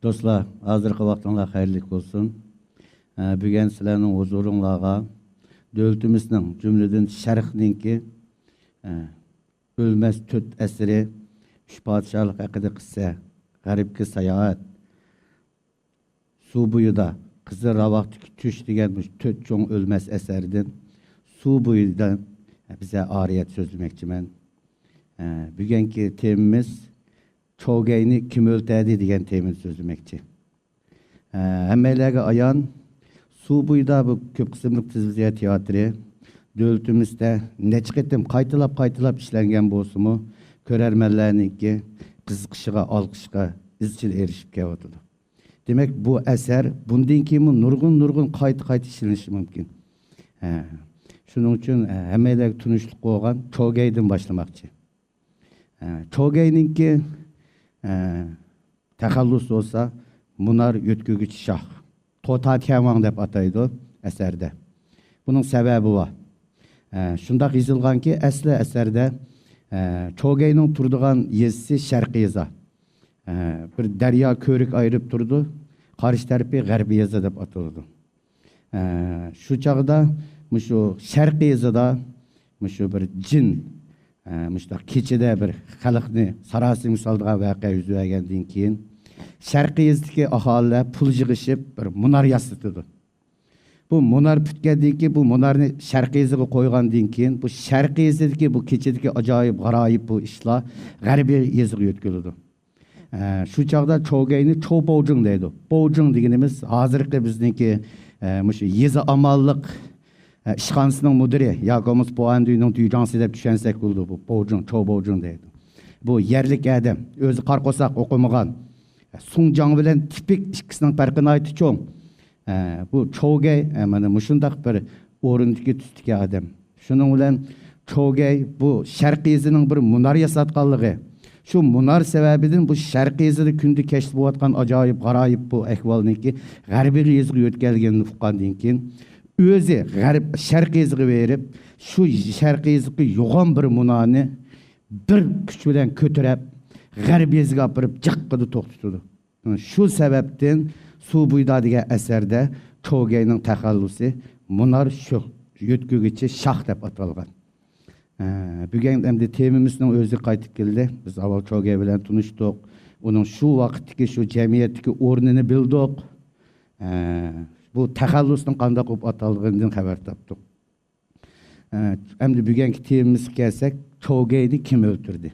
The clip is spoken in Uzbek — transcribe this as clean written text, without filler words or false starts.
Dostlar, hazırkı vaxtınlar xeyirlik olsun. Bugün sizlerinin huzurunlağa devletimizin cümleden şərqninki ölmez tüt eseri, üç padişahlık hakkında kısa, garipki sayahat, su buyuda, Kızıl Ravaqtaki Tüş degan tüt çoğun ölmez eserden, su buyudan bize ariyet sözlemekçimen. Bugünkü temimiz Çogeyni kim öltedi degan temini sözlemekçi. Hemmelerge ayan su buyuda bu köp kısımlık televizyon teatri devletimizde neçe qitim qaytılap işlengen bolsumu körermenlerninki kızıqışıga, alqışıga izchil erişip kelyapti. Demek bu eser bundan keyin nurgun qayta işlenishi mumkin. Şunun için hemmelerge tunuşluq bo'lgan Çogeydan başlamakçı. Çogeyninki takallus olsa Munar Yötkügüç Şah. Tota Keman dep ataydı eserde. Bunun sebebi var. Şundaq yazılgan ki asli eserde Çogeynin turduğan yezisi Şarkı yeza. Bir derya körük ayırıp turdu. Karşı tarafı Garbi yeza dep atıldı. Şu çağda şu Şarkı yezada şu bir cin keçede bir xalqni sarasi misaldigan voqea yuz bergandan keyin Sharqiy yezdagi aholilar pul yig'ishib bir munar yasatıdı. Bu munar bitgandan keyin bu munarni Sharqiy yezga qo'ygandan keyin bu Sharqiy yezdagi bu keçedagi ajoyib g'aroyib bu ishlar G'arbiy yezga yetkazildi. Shu chaqda Çogeyni Çoğbojing deydi. Bojing deganimiz hozirgi bizniki shu yezi amalliq İşxanasının müdürü, Yakımız Puanduy'un tüycansı dep düşensek oldu bu. Bojing, Çoğbojing deydi. Bu yerlik adam, özü qarqosak okumagan. Sunjang bilen tipik ikisinin farkını aytı çoğun. Bu Çogey, muşundaq bir orundaki tüstüki adam. Şunun bilen Çogey bu Şarkı yezinin bir munar yasatqanlığı. Şu munar sebebidin bu Şarkı yezide kündü keşif bolatqan ajoyib, g'aroyib bu ahvolniki G'arbiy yezga yetkelgenini uqqandan keyin özü Şarkı yezgi verip, şu Şarkı yezgi yoğun bir munani bir güç bilen kötürep, G'arbiy yezgi apırıp cıqqıdı to'xtatdı. Şu sebepten su buyda degan eserde Çogeynin takallusi munar şu yötkügüçi Şah dep atalgan. Bugün endi temimizning özü qaytib keldi. Biz avval Çogey bilen tunuştuk. Onun şu vaqtdagi şu cemiyetdagi o'rnini bildik. Bu takallusning qanday qilib atalganidan xabar topdik. Endi bugungi temamizga kelsak, Çogeyni kim o'ltirdi?